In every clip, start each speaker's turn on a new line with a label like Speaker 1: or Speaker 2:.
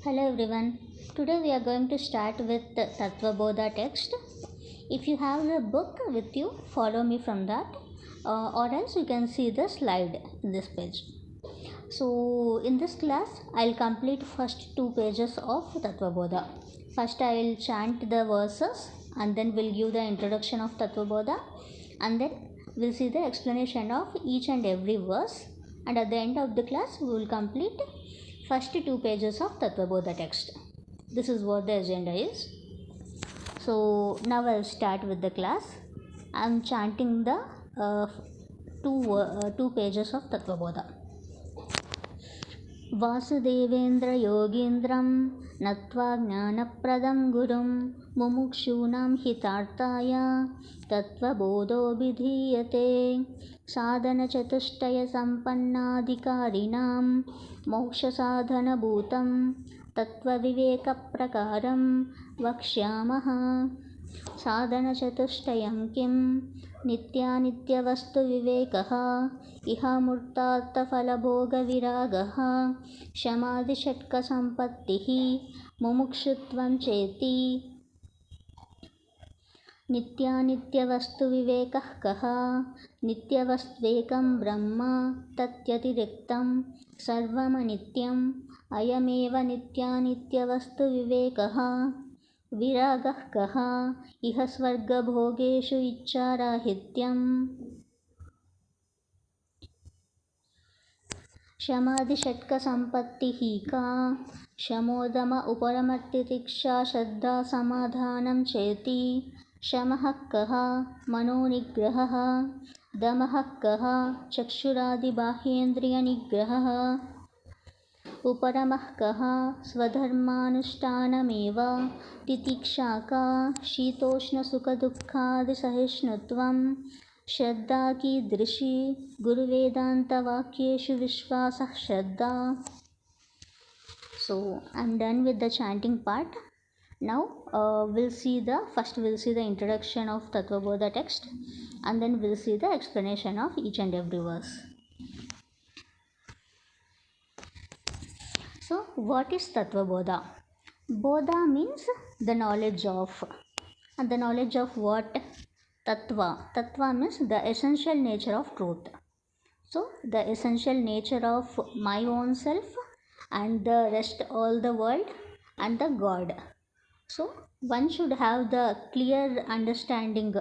Speaker 1: Hello everyone. Today we are going to start with the Tattvabodha text. If you have the book with you, follow me from that, or else you can see the slide in this page. So in this class, I'll complete first 2 pages of Tattvabodha. First I will chant the verses and then we'll give the introduction of Tattvabodha and then we'll see the explanation of each and every verse, and at the end of the class we will complete first 2 pages of Tattvabodha text. This is what the agenda is. So now I'll start with the class. I'm chanting the 2 pages of Tattvabodha. Vasudevendra योगीन्द्रं नत्वा ज्ञानप्रदं गुरुं मुमुक्षूणां हितार्थाय तत्त्वबोधो विधीयते साधनचतुष्टयसम्पन्नाधिकारिणां मोक्षसाधनभूतं तत्त्वविवेकप्रकारं वक्ष्यामः। साधनचतुष्टयं किं नित्यानित्यवस्तुविवेकः इहामूर्तार्थफलभोगविरागः शमादिषट्कसम्पत्तिः मुमुक्षुत्वं चेति। नित्यानित्यवस्तुविवेकः कः? नित्यवस्त्वेकं ब्रह्म तत्यतिरिक्तं सर्वमनित्यम् अयमेव नित्यानित्यवस्तुविवेकः। विरागः कः? इह स्वर्गभोगेषु इच्छाराहित्यम्। शमादिषट्कसम्पत्तिः का? शमोदम उपरमतितिक्षा श्रद्धा समाधानं चेति। शमः कः? मनोनिग्रहः। दमः कः? चक्षुरादिबाह्येन्द्रियनिग्रहः। उपरमः कः? स्वधर्मानुष्ठानमेव। तितिक्षा का? शीतोष्णसुखदुःखादिसहिष्णुत्वं। श्रद्धा कीदृशी? गुरुवेदान्तवाक्येषु विश्वासः श्रद्धा. So I'm done with the chanting part. Now we'll see the introduction of Tattvabodha text, and then we'll see the explanation of each and every verse. So what is Tattvabodha? Bodha means the knowledge of. And the knowledge of what? Tattva. Tattva means the essential nature of truth. So the essential nature of my own self and the rest all the world and the God. So one should have the clear understanding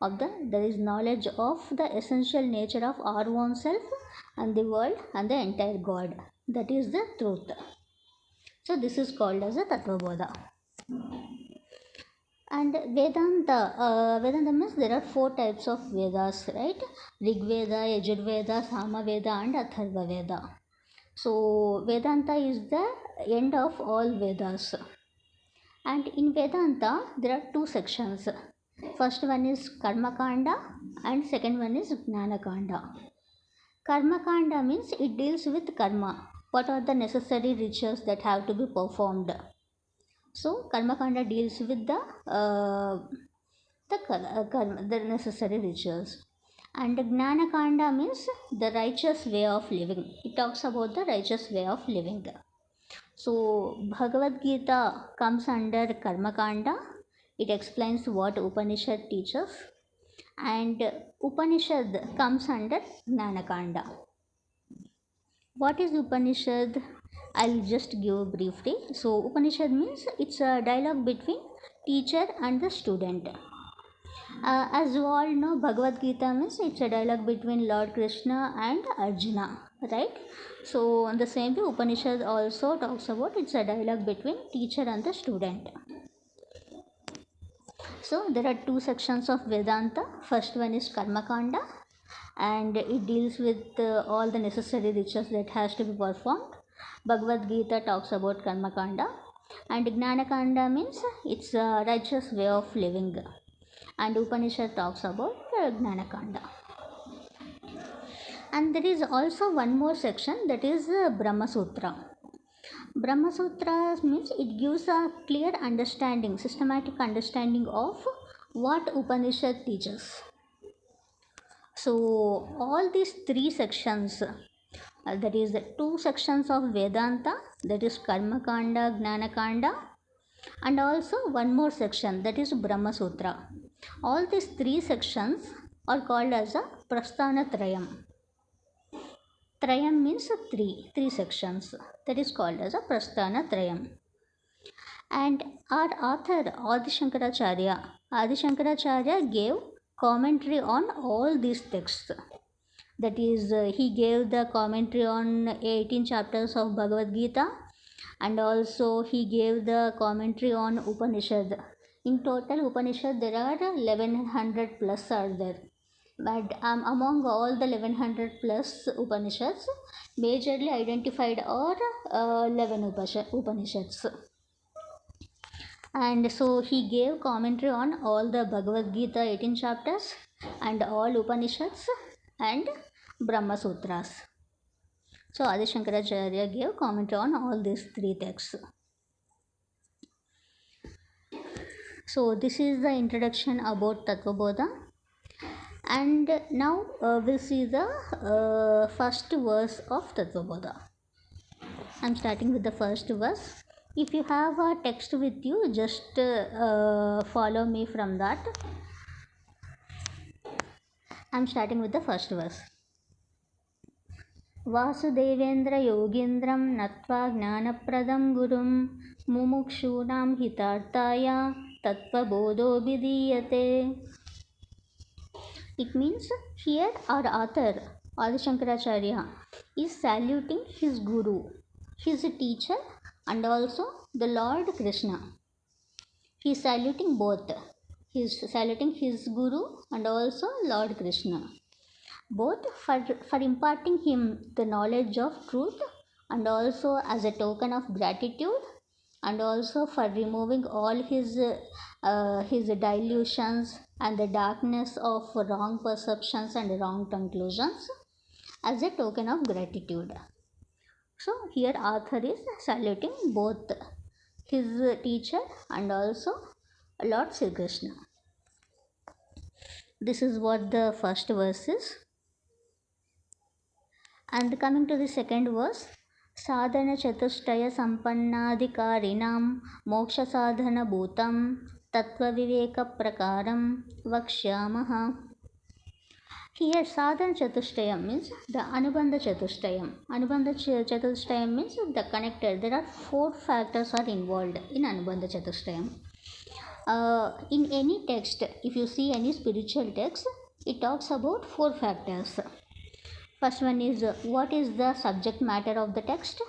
Speaker 1: of there is knowledge of the essential nature of our own self and the world and the entire God. That is the truth. So this is called as a Tattvabodha. And Vedanta, Vedanta means there are 4 types of Vedas, right? Rig Veda, Yajurveda, Samaveda and Atharva Veda. So Vedanta is the end of all Vedas. And in Vedanta, there are 2 sections. First one is Karma Kanda and second one is Jnana Kanda. Karma Kanda means it deals with karma. What are the necessary rituals that have to be performed? So Karma Kanda deals with the necessary rituals. And Jnana Kanda means the righteous way of living. It talks about the righteous way of living. So Bhagavad Gita comes under Karma Kanda. It explains what Upanishad teaches. And Upanishad comes under Jnana Kanda. What is Upanishad? I'll just give briefly. So Upanishad means it's a dialogue between teacher and the student. As you all know, Bhagavad Gita means it's a dialogue between Lord Krishna and Arjuna, right? So on the same way, Upanishad also talks about it's a dialogue between teacher and the student. So there are 2 sections of Vedanta. First one is Karma Kanda, and it deals with all the necessary rituals that has to be performed. Bhagavad Gita talks about Karma Kanda, and Jnana Kanda means it's a righteous way of living, and Upanishad talks about Jnana Kanda. And there is also one more section, that is Brahma Sutra. Brahma Sutra means it gives a clear understanding, systematic understanding of what Upanishad teaches. So all these 3 sections, that is the 2 sections of Vedanta, that is Karma Kanda, Gnana Kanda, and also one more section, that is Brahma Sutra. All these three sections are called as a Prasthana Trayam. Trayam means three sections, that is called as a Prasthana Trayam. And our author Adi Shankaracharya gave commentary on all these texts. That is, he gave the commentary on 18 chapters of Bhagavad Gita, and also he gave the commentary on Upanishad. In total Upanishad there are 1100 plus are there. But among all the 1100 plus Upanishads, majorly identified are 11 Upanishads. And so he gave commentary on all the Bhagavad Gita 18 chapters and all Upanishads and Brahma Sutras. So Adi Shankaracharya gave commentary on all these three texts. So this is the introduction about Tattvabodha. And now we'll see the first verse of Tattvabodha. I'm starting with the first verse. If you have a text with you, just follow me from that. I'm starting with the first verse. Vasudevendra योगीन्द्रं नत्वा ज्ञानप्रदं गुरुं मुमुक्षूणां हितार्थाय तत्त्वबोधो विधीयते. It means here our author Adi Shankaracharya is saluting his guru, his teacher, and also the Lord Krishna. He is saluting both. He is saluting his guru and also Lord Krishna, both for imparting him the knowledge of truth, and also as a token of gratitude, and also for removing all his delusions and the darkness of wrong perceptions and wrong conclusions, as a token of gratitude. So here author is saluting both his teacher and also Lord Sri Krishna. This is what the first verse is. And coming to the second verse, sadhana chatushtaya sampannadhikarinam moksha sadhana bhutam tattva viveka prakaram vakshyamaha. Here sadhana chatushtayam means the anubandha chatushtayam. Anubandha chatushtayam means the connected. There are 4 factors are involved in anubandha chatushtayam. In any text, if you see any spiritual text, it talks about 4 factors. First one is what is the subject matter of the text,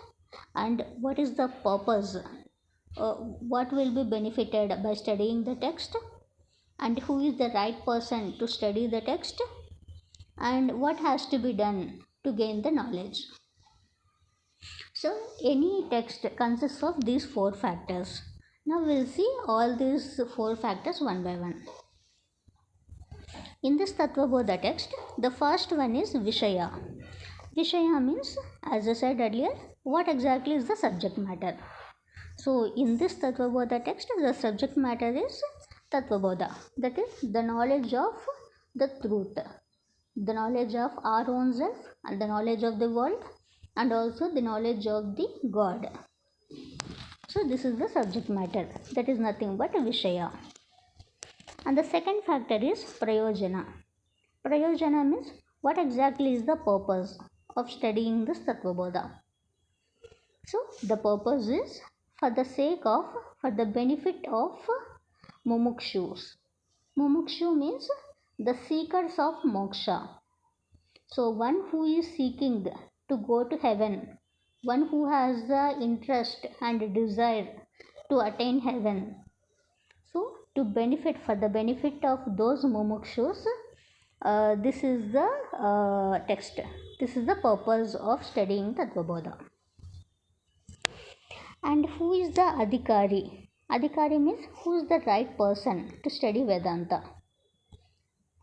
Speaker 1: and what is the purpose, what will be benefited by studying the text, and who is the right person to study the text, and what has to be done to gain the knowledge. So any text consists of these 4 factors. Now we'll see all these 4 factors one by one. In this Tattvabodha text, the first one is Vishaya. Vishaya means, as I said earlier, what exactly is the subject matter. So in this Tattvabodha text, the subject matter is Tattvabodha, that is the knowledge of the truth, the knowledge of our own self, and the knowledge of the world, and also the knowledge of the God. So this is the subject matter, that is nothing but Vishaya. And the second factor is Prayojana. Prayojana means what exactly is the purpose of studying this Tattvabodha. So the purpose is for the benefit of mumukshus. Mumukshu means the seekers of moksha. So one who is seeking to go to heaven, one who has the interest and desire to attain heaven. So for the benefit of those mumukshus, this is the text. This is the purpose of studying Tattvabodha. And who is the Adhikari? Adhikari means who is the right person to study Vedanta.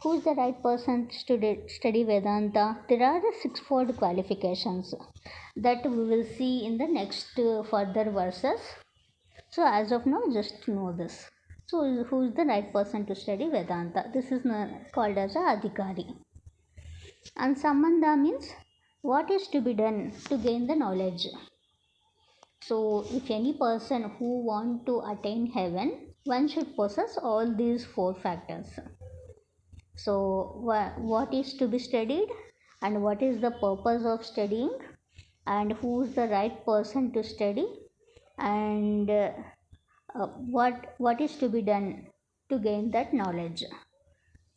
Speaker 1: Who is the right person to study Vedanta? There are 6-fold qualifications that we will see in the next further verses. So as of now, just know this. So who is the right person to study Vedanta? This is called as a Adhikari. And Sambandha means what is to be done to gain the knowledge. So if any person who want to attain heaven, one should possess all these four factors. So what is to be studied, and what is the purpose of studying, and who is the right person to study, and what is to be done to gain that knowledge.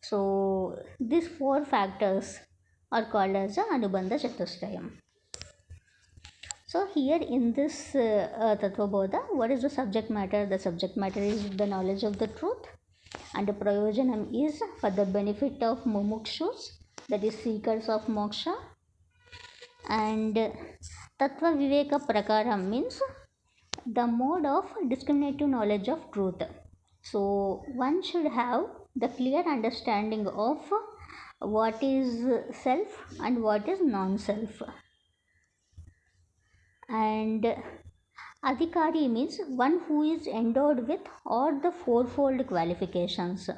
Speaker 1: So these four factors are called as the Anubandha Chatushtayam. So here in this Tattvabodha, what is the subject matter? The subject matter is the knowledge of the truth, and the prayojanam is for the benefit of mumukshus, that is seekers of moksha. And Tattva Viveka Prakaram means the mode of discriminative knowledge of truth. So one should have the clear understanding of what is self and what is non-self. And Adhikari means one who is endowed with all the fourfold qualifications.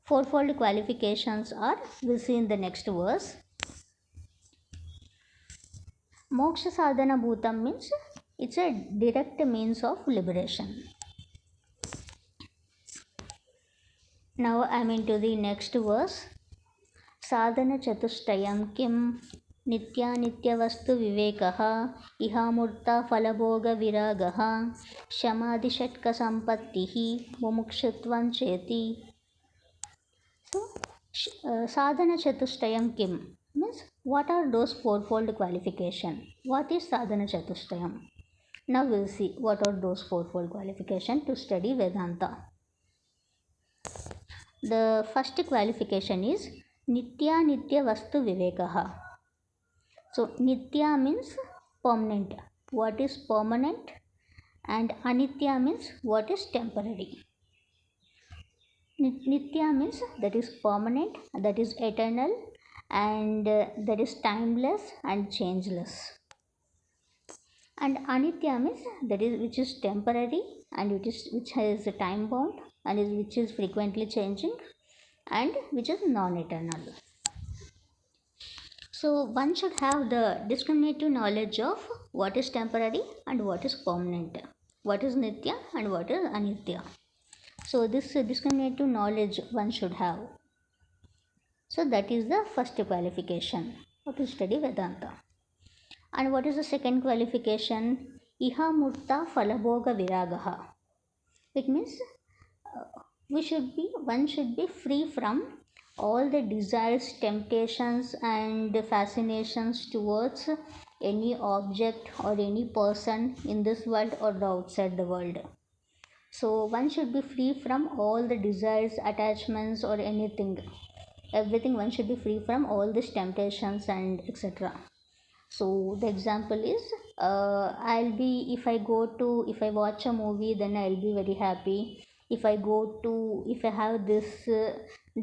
Speaker 1: Fourfold qualifications are, we'll see in the next verse. Moksha sadhana bhutam means it's a direct means of liberation. Now I am into the next verse. Sadhana chatushtayam kim नित्यानित्यवस्तु विवेकः इहामूर्ता फलभोगविरागः शमादिषट्कसम्पत्तिः मुमुक्षुत्वं चेति. So sadhana chatushtayam kim means what are those fourfold qualification? What is sadhana chatushtayam? Now we'll see what are those fourfold qualification to study Vedanta. The first qualification is nitya nitya vastu vivekaha. So nitya means permanent. What is permanent? And anitya means what is temporary. Nitya means that is permanent, that is eternal, and that is timeless and changeless. And anitya means that is which is temporary, and which has a time bound, and which is frequently changing, and which is non-eternal. So one should have the discriminative knowledge of what is temporary and what is permanent, what is nitya and what is anitya. So this discriminative knowledge one should have. So that is the first qualification to study Vedanta. And what is the second qualification? Iha mutta falabhoga viragaha. It means one should be free from all the desires, temptations and fascinations towards any object or any person in this world or outside the world. So one should be free from all the desires, attachments or everything one should be free from all these temptations and etc. So the example is if I watch a movie, then I'll be very happy. If I have this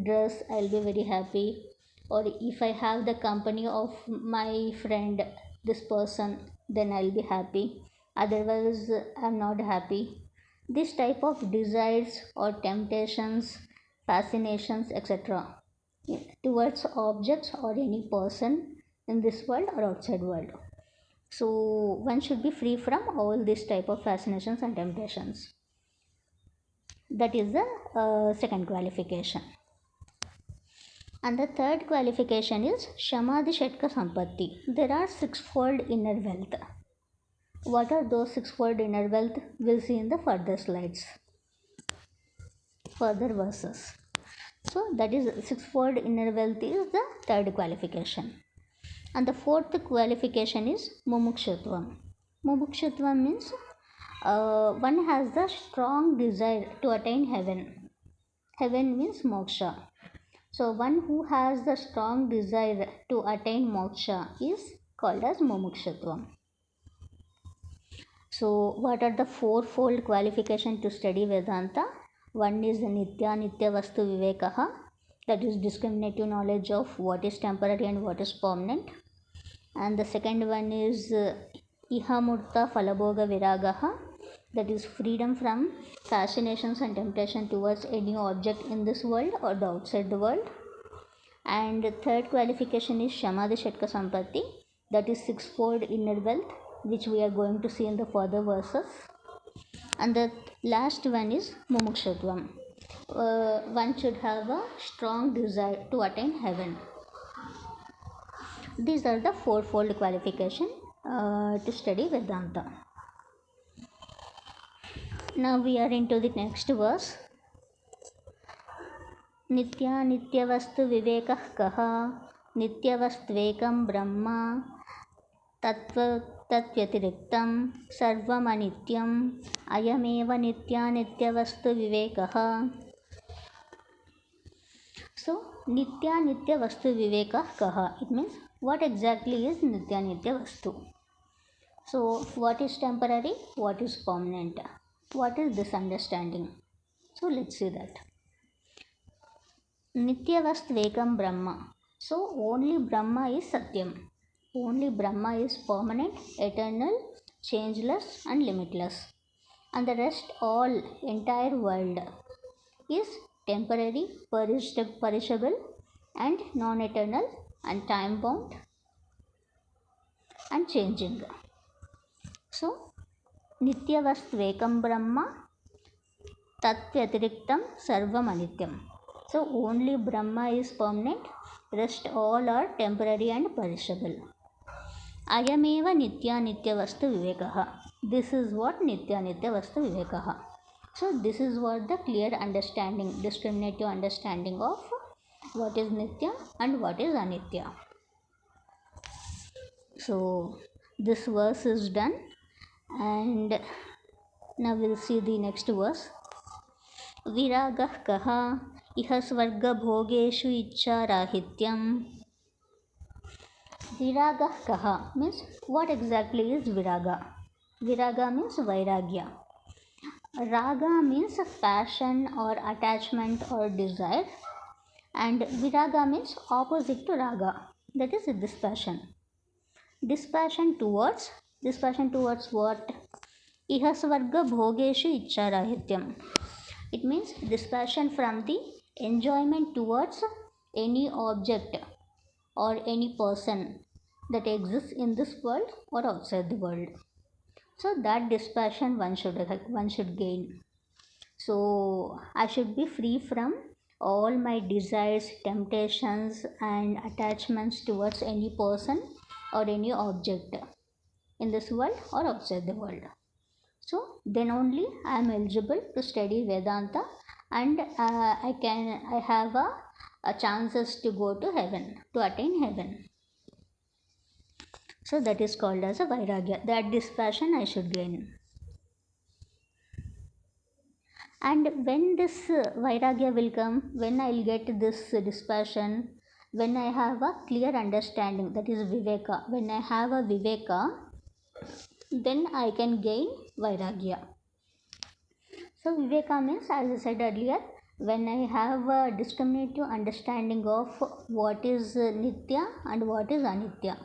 Speaker 1: dress, I'll be very happy. Or if I have the company of my friend, this person, then I'll be happy. Otherwise I'm not happy. This type of desires or temptations, fascinations, etc. towards objects or any person in this world or outside world. So one should be free from all these type of fascinations and temptations. That is the second qualification. And the third qualification is Shamadhi Shatka Sampatti. There are sixfold inner wealth. What are those sixfold inner wealth? We'll see in the further slides, further verses. So that is sixfold inner wealth is the third qualification. And the fourth qualification is mumukshutvam. Mumukshutvam means one has the strong desire to attain heaven. Heaven means moksha. So one who has the strong desire to attain moksha is called as mumukshutvam. So what are the fourfold qualification to study Vedanta? One is nitya nitya vastu vivekaha, that is discriminative knowledge of what is temporary and what is permanent. And the second one is ihamurta falabhoga viragaha, that is freedom from fascinations and temptation towards any object in this world or the outside the world. And the third qualification is shamadhi shatka sampatti, that is sixfold inner wealth, which we are going to see in the further verses. And the last one is mumukshutvam. One should have a strong desire to attain heaven. These are the fourfold qualification to study Vedanta. Now we are into the next verse. Nitya nityavastu vivekah kaha nityavastvekam brahma तत्व्यतिरिक्तं सर्वमनित्यम् अयमेव नित्यानित्यवस्तु विवेकः. So नित्यानित्यवस्तु विवेकः कः? It means what exactly is नित्यानित्यवस्तु? So what is temporary? What is permanent? What is this understanding? So let's see that. Nityavastvekam Brahma. So only Brahma is Satyam. Only Brahma is permanent, eternal, changeless and limitless. And the rest, all, entire world is temporary, perishable and non-eternal and time-bound and changing. So, Nityavastvekam Brahma Tattvyatiriktam Sarvam Anityam. So, only Brahma is permanent, rest all are temporary and perishable. Ayameva nitya nitya vastu vivekaha. This is what nitya nitya vastu vivekaha. So this is what the clear understanding, discriminative understanding of what is nitya and what is anitya. So this verse is done, and now we'll see the next verse. Viragah kaha iha svarga bhogeshu ichcha rahityam. Viraga kaha means what exactly is viraga? Viraga means vairagya. Raga means passion or attachment or desire, and viraga means opposite to raga, that is dispassion. Dispassion towards what? Iha svarga bhogeshu ichcha rahityam. It means dispassion from the enjoyment towards any object or any person that exists in this world or outside the world. So that dispassion one should gain. So I should be free from all my desires, temptations and attachments towards any person or any object in this world or outside the world. So then only I am eligible to study Vedanta, and I have a chances to go to heaven, to attain heaven. So that is called as a vairagya. That dispassion I should gain. And when this vairagya will come, when I will get this dispassion, when I have a clear understanding, that is viveka. When I have a viveka, then I can gain vairagya. So viveka means, as I said earlier, when I have a discriminative understanding of what is nitya and what is anitya.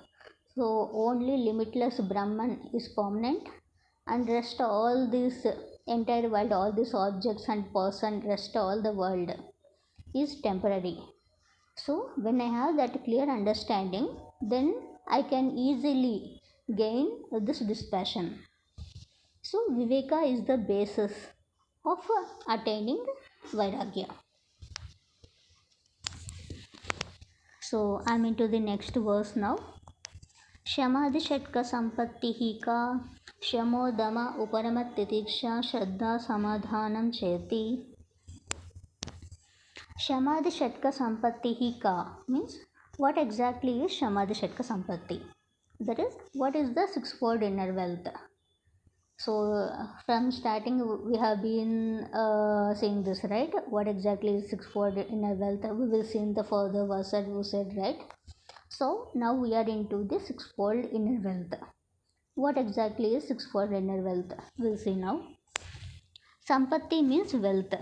Speaker 1: So only limitless Brahman is permanent, and rest all this entire world, all these objects and person, rest all the world is temporary. So when I have that clear understanding, then I can easily gain this dispassion. So viveka is the basis of attaining vairagya. So I'm into the next verse now. Shamadhi Shatka Sampattihi ka Shamodama Uparamatidiksha Shraddha Samadhanam Cheti. Shamadhi Shatka Sampattihi ka means what exactly is Shamadhi Shatka Sampatti? That is, what is the sixfold inner wealth? So from starting we have been saying this, right? What exactly is sixfold inner wealth? We will see in the further verses we said, right? So now we are into the sixfold inner wealth. What exactly is sixfold inner wealth? We'll see now. Sampatti means wealth.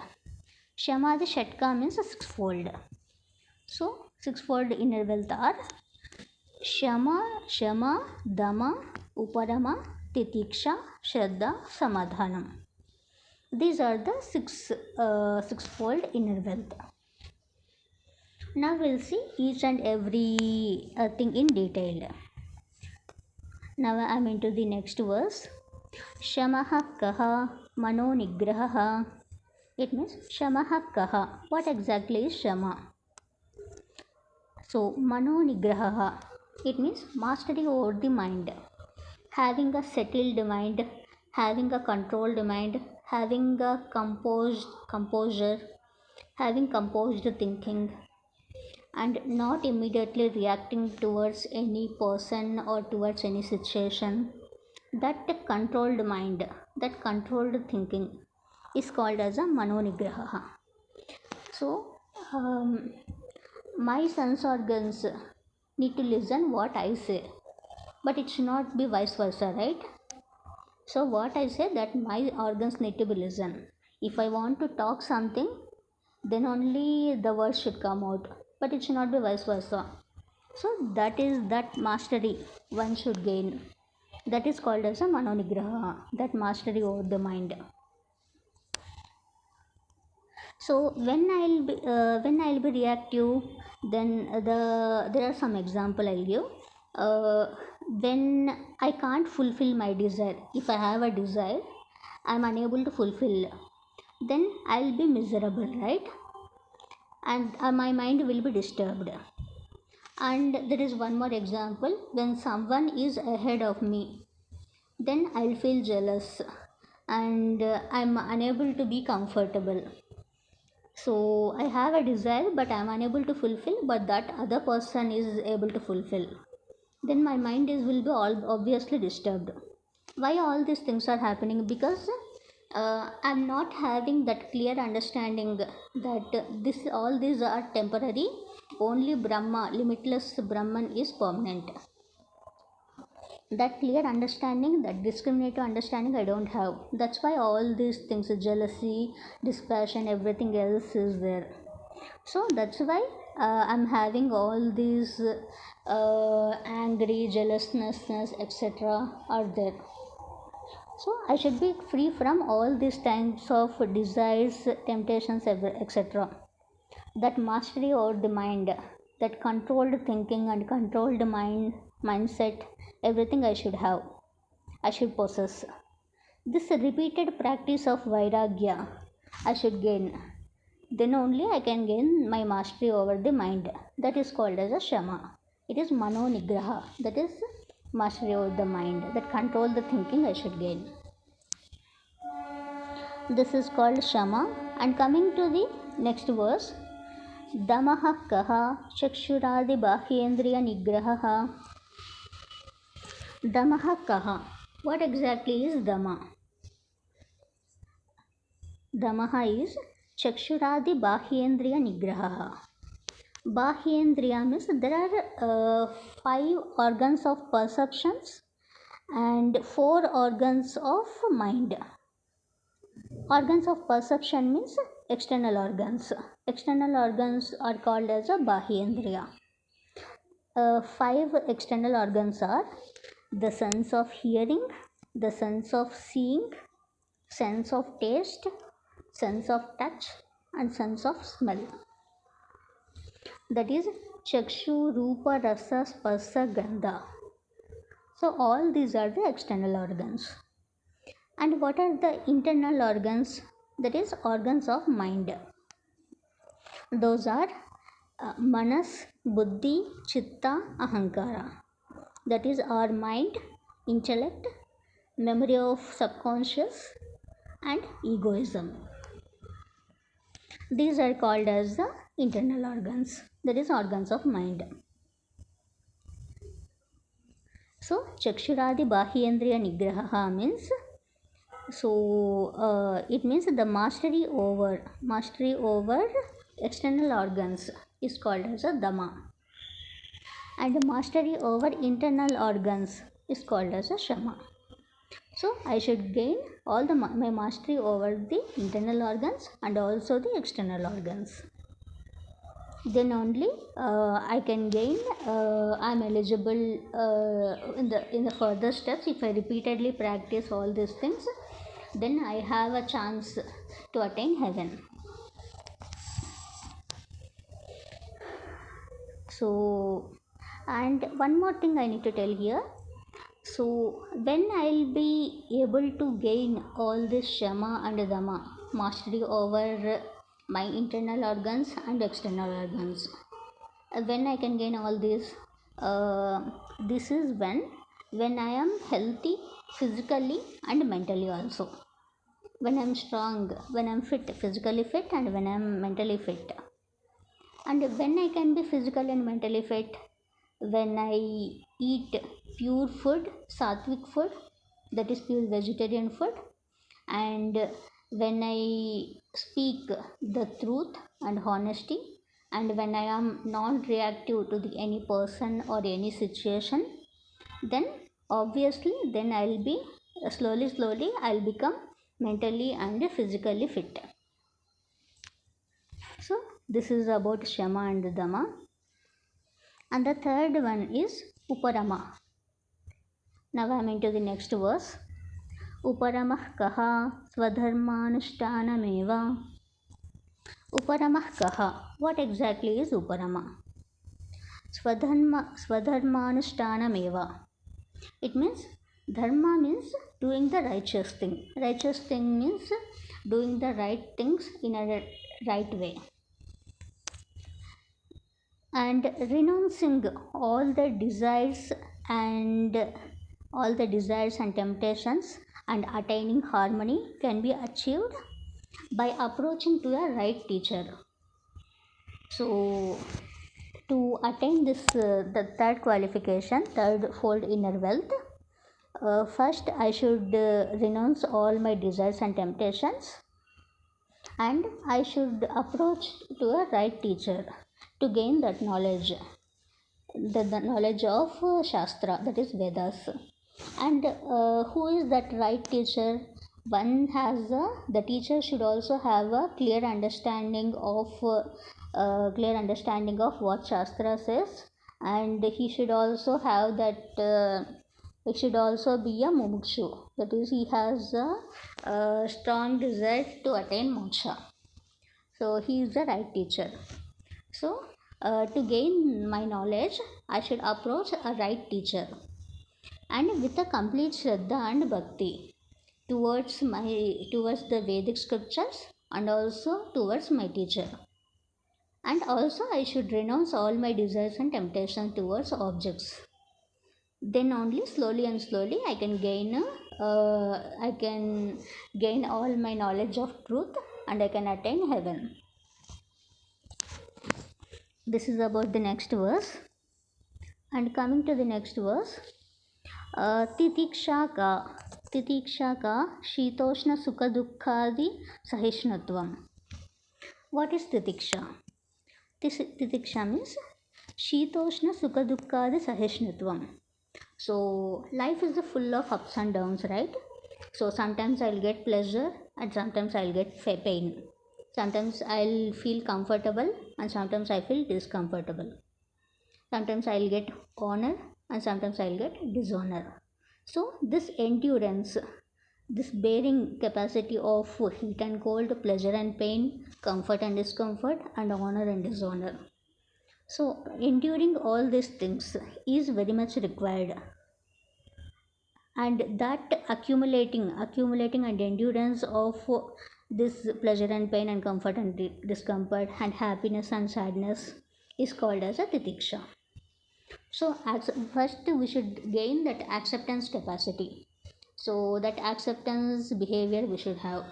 Speaker 1: Shamadhi Shatka means sixfold. So sixfold inner wealth are Shama, Dama, Uparama, Titiksha, Shraddha, Samadhanam. These are the sixfold inner wealth. Now we'll see each and every thing in detail. Now I am into the next verse. Shamaha kaha mano nigraha. It means shamaha kaha. What exactly is shama? So mano nigraha, it means mastery over the mind, having a settled mind, having a controlled mind, having a composure, having composed thinking, and not immediately reacting towards any person or towards any situation. That controlled mind, that controlled thinking is called as a manonigraha. So my sense organs need to listen what I say, but it should not be vice versa, right? So what I say, that my organs need to be listen. If I want to talk something, then only the words should come out, but it should not be vice versa. So that is that mastery one should gain. That is called as a manonigraha, that mastery over the mind. So when I'll be reactive, then there are some example I'll give. When I can't fulfill my desire, if I have a desire, I'm unable to fulfill, then I'll be miserable, right? And my mind will be disturbed. And there is one more example. When someone is ahead of me, then I'll feel jealous, and I'm unable to be comfortable. So I have a desire, but I'm unable to fulfill, but that other person is able to fulfill. Then my mind is will be all obviously disturbed. Why all these things are happening? Because I'm not having that clear understanding that this all these are temporary. Only Brahma, limitless Brahman, is permanent. That clear understanding, that discriminative understanding, I don't have. That's why all these things, jealousy, dispassion, everything else is there. So that's why I'm having all these angry, jealousness, etc. are there. So I should be free from all these types of desires, temptations, etc. That mastery over the mind, that controlled thinking and controlled mindset, everything I should have, I should possess. This repeated practice of vairagya I should gain. Then only I can gain my mastery over the mind. That is called as a shama. It is mano nigraha. That is mastery over the mind. That control the thinking I should gain. This is called shama. And coming to the next verse. Damaha kaha chakshuradi bahyendriya nigraha. Damaha kaha. What exactly is dama? Damaha is chakshuradi bahyendriya nigraha. Bahyendriya means there are 5 organs of perceptions and 4 organs of mind. Organs of perception means external organs. External organs are called as a bahyendriya. 5 external organs are the sense of hearing, the sense of seeing, sense of taste, sense of touch, and sense of smell. That is chakshu, rupa, rasa, sparsa, gandha. So all these are the external organs. And what are the internal organs? That is organs of mind. Those are manas, buddhi, chitta, ahankara. That is our mind, intellect, memory of subconscious, and egoism. These are called as the internal organs. That is organs of mind. So chakshuradi bahyendriya nigraha means, so it means the mastery over external organs is called as a dhamma, and the mastery over internal organs is called as a shama. So I should gain all the my mastery over the internal organs and also the external organs. Then only I can gain. I'm eligible in the further steps. If I repeatedly practice all these things, then I have a chance to attain heaven. So, and one more thing I need to tell here. So when I'll be able to gain all this shama and dama, mastery over my internal organs and external organs, when I can gain all this, this is when I am healthy physically and mentally also, when I'm strong, when I'm fit, physically fit, and when I'm mentally fit. And when I can be physically and mentally fit, when I eat pure food, sattvic food, that is pure vegetarian food, and when I speak the truth and honesty, and when I am non-reactive to any person or any situation, then obviously then I'll be slowly I'll become mentally and physically fit. So this is about shama and dama. And the third one is uparama. Now I am into the next verse. Uparamah kaha swadharmanushthanameva. Uparamah kaha. What exactly is uparama? Swadharmanushthanameva. It means dharma means doing the righteous thing. Righteous thing means doing the right things in a right way. And renouncing all the desires and temptations and attaining harmony can be achieved by approaching to a right teacher. So to attain this the third qualification, third fold inner wealth, first I should renounce all my desires and temptations, and I should approach to a right teacher to gain that knowledge, the knowledge of Shastra, that is Vedas. And who is that right teacher? One has the teacher should also have a clear understanding of what Shastra says, and he should also have that it should also be a mumukshu, that is he has a strong desire to attain moksha. So he is the right teacher. So to gain my knowledge, I should approach a right teacher, and with a complete shraddha and bhakti towards the Vedic scriptures, and also towards my teacher. And also I should renounce all my desires and temptations towards objects. Then only slowly and slowly I can gain all my knowledge of truth, and I can attain heaven. This is about the next verse. And coming to the next verse, तितिक्षा का शीतोष्ण सुख दुःखादि सहिष्णुत्वम. What is titiksha? Titiksha means शीतोष्ण सुख दुःखादि सहिष्णुत्वम. So life is full of ups and downs, right? So sometimes I'll get pleasure and sometimes I'll get pain. Sometimes I'll feel comfortable and sometimes I feel discomfortable. Sometimes I'll get honor and sometimes I'll get dishonor. So this endurance, this bearing capacity of heat and cold, pleasure and pain, comfort and discomfort, and honor and dishonor. So enduring all these things is very much required. And that accumulating and endurance of this pleasure and pain and comfort and discomfort and happiness and sadness is called as a titiksha. So first we should gain that acceptance capacity. So that acceptance behavior we should have.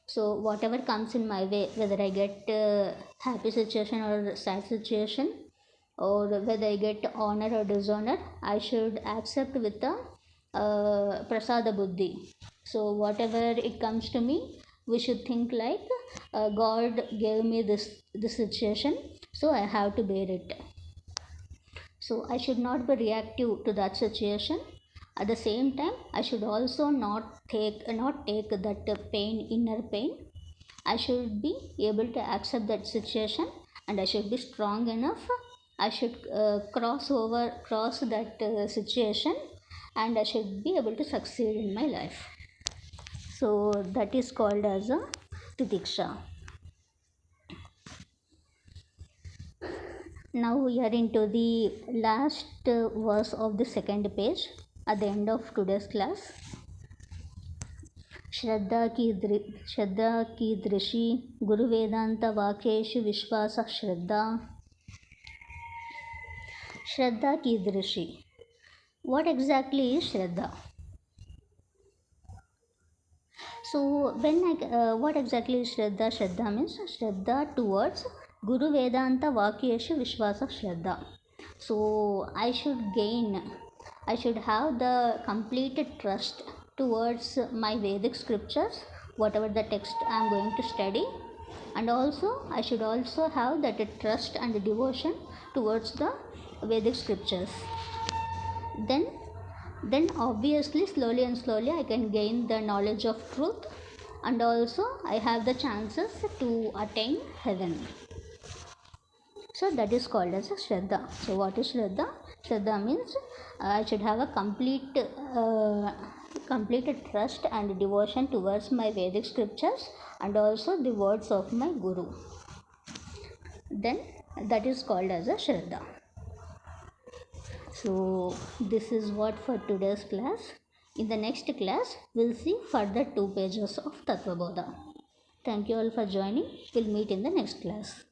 Speaker 1: So whatever comes in my way, whether I get happy situation or sad situation, or whether I get honor or dishonor, I should accept with the prasada buddhi. So whatever it comes to me, we should think like God gave me this situation, so I have to bear it. So I should not be reactive to that situation. At the same time, I should also not take that pain, inner pain. I should be able to accept that situation, and I should be strong enough. I should cross that situation, and I should be able to succeed in my life. So that is called as a titiksha. Now we are into the last verse of the second page. at the end of today's class. श्रद्धा की दृषि गुरु वेदांत वाक्येषु विश्वास श्रद्धा. श्रद्धा की दृषि. What exactly is Shraddha? So what exactly is Shraddha? Shraddha means Shraddha towards Guru Vedanta Vakyeshu Vishwasa Shraddha. So I should have the complete trust towards my Vedic scriptures, whatever the text I am going to study, and also I should also have that trust and devotion towards the Vedic scriptures. Then obviously slowly I can gain the knowledge of truth, and also I have the chances to attain heaven. So that is called as a Shraddha. So what is Shraddha? Shraddha means I should have a complete trust and devotion towards my Vedic scriptures and also the words of my Guru. Then that is called as a Shraddha. So this is what for today's class. In the next class, we'll see further 2 pages of Tattvabodha. Thank you all for joining. We'll meet in the next class.